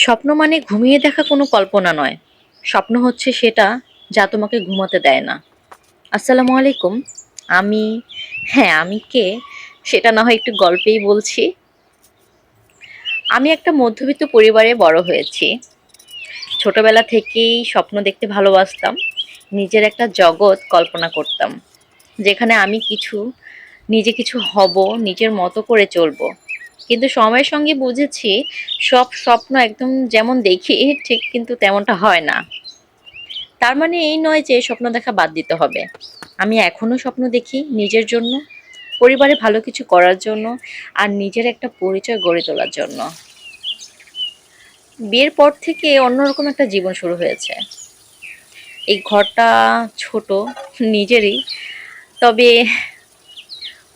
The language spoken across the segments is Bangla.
স্বপ্ন মানে ঘুমিয়ে দেখা কোনো কল্পনা নয়। স্বপ্ন হচ্ছে সেটা যা তোমাকে ঘুমাতে দেয় না। আসসালামু আলাইকুম। আমি আমি কে সেটা না হয় একটু গল্পেই বলছি। আমি একটা মধ্যবিত্ত পরিবারে বড় হয়েছি। ছোটবেলা থেকেই স্বপ্ন দেখতে ভালোবাসতাম। নিজের একটা জগৎ কল্পনা করতাম। যেখানে আমি নিজে কিছু হব, নিজের মতো করে চলবো। কিন্তু সময়ের সঙ্গে বুঝেছি সব স্বপ্ন একদম যেমন দেখি ঠিক কিন্তু তেমনটা হয় না। তার মানে এই নয় যে স্বপ্ন দেখা বাদ দিতে হবে। আমি এখনো স্বপ্ন দেখি নিজের জন্য, পরিবারে ভালো কিছু করার জন্য, আর নিজের একটা পরিচয় গড়ে তোলার জন্য। বিয়ের পর থেকে অন্যরকম একটা জীবন শুরু হয়েছে। এই ঘরটা ছোট, নিজেরই, তবে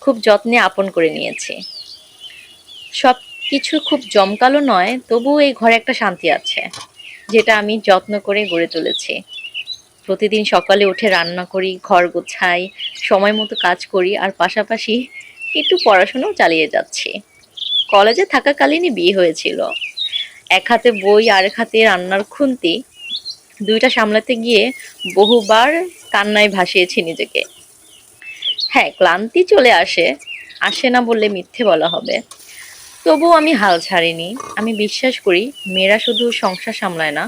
খুব যত্নে আপন করে নিয়েছি। সবকিছু খুব জমকালো নয়, তবুও এই ঘরে একটা শান্তি আছে, যেটা আমি যত্ন করে গড়ে তুলেছি। প্রতিদিন সকালে উঠে রান্না করি, ঘর গোছাই, সময় মতো কাজ করি, আর পাশাপাশি একটু পড়াশোনাও চালিয়ে যাচ্ছি। কলেজে থাকাকালীনই বিয়ে হয়েছিল। এক হাতে বই, আরেক হাতে রান্নার খুন্তি। দুইটা সামলাতে গিয়ে বহুবার কান্নায় ভাসিয়েছি নিজেকে। হ্যাঁ, ক্লান্তি চলে আসে, আসে না বললে মিথ্যে বলা হবে। তবুও আমি হাল ছাড়িনি। আমি বিশ্বাস করি মেয়েরা শুধু সংসার সামলায় না,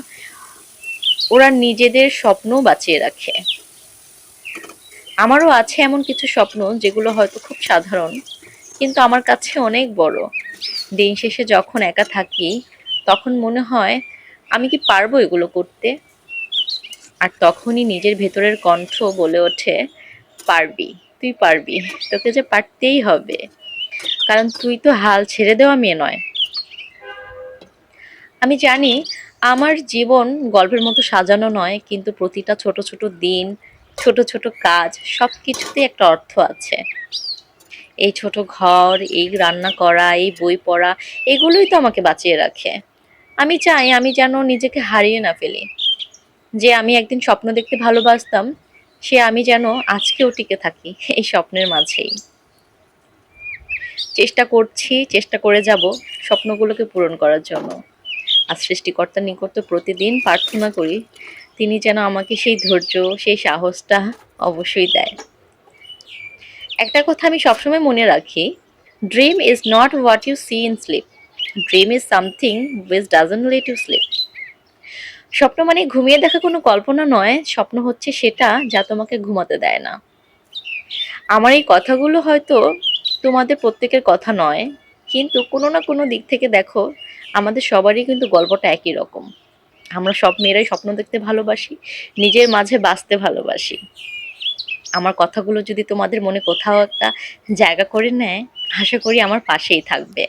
ওরা নিজেদের স্বপ্নও বাঁচিয়ে রাখে। আমারও আছে এমন কিছু স্বপ্ন যেগুলো হয়তো খুব সাধারণ, কিন্তু আমার কাছে অনেক বড়। দিন শেষে যখন একা থাকি, তখন মনে হয় আমি কি পারবো এগুলো করতে? আর তখনই নিজের ভেতরের কণ্ঠ বলে ওঠে, পারবি, তুই পারবি, তোকে যে পারতেই হবে। কারণ তুই তো হাল ছেড়ে দেওয়া মেয়ে নয়। আমি জানি আমার জীবন গল্পের মতো সাজানো নয়, কিন্তু প্রতিটা ছোট ছোট দিন, ছোট ছোট কাজ, সবকিছুতে একটা অর্থ আছে। এই ছোট ঘর, এই রান্না করা, এই বই পড়া, এগুলোই তো আমাকে বাঁচিয়ে রাখে। আমি চাই আমি যেন নিজেকে হারিয়ে না ফেলি। যে আমি একদিন স্বপ্ন দেখতে ভালোবাসতাম, সে আমি যেন আজকেও টিকে থাকি এই স্বপ্নের মাঝেই। চেষ্টা করছি, চেষ্টা করে যাব স্বপ্নগুলোকে পূরণ করার জন্য। আর সৃষ্টিকর্তার নিকট তো প্রতিদিন প্রার্থনা করি, তিনি যেন আমাকে সেই ধৈর্য, সেই সাহসটা অবশ্যই দেয়। একটা কথা আমি সবসময় মনে রাখি, dream is not what you see in sleep, dream is something which doesn't let you sleep. স্বপ্ন মানে ঘুমিয়ে দেখা কোনো কল্পনা নয়, স্বপ্ন হচ্ছে সেটা যা তোমাকে ঘুমাতে দেয় না। আমার এই কথাগুলো হয়তো তোমাদের প্রত্যেকের কথা নয়, কিন্তু কোনো না কোনো দিক থেকে দেখো, আমাদের সবারই কিন্তু গল্পটা একই রকম। আমরা সব মেয়েরাই স্বপ্ন দেখতে ভালোবাসি, নিজের মাঝে বাঁচতে ভালোবাসি। আমার কথাগুলো যদি তোমাদের মনে কোথাও একটা জায়গা করে নেয়, আশা করি আমার পাশেই থাকবে।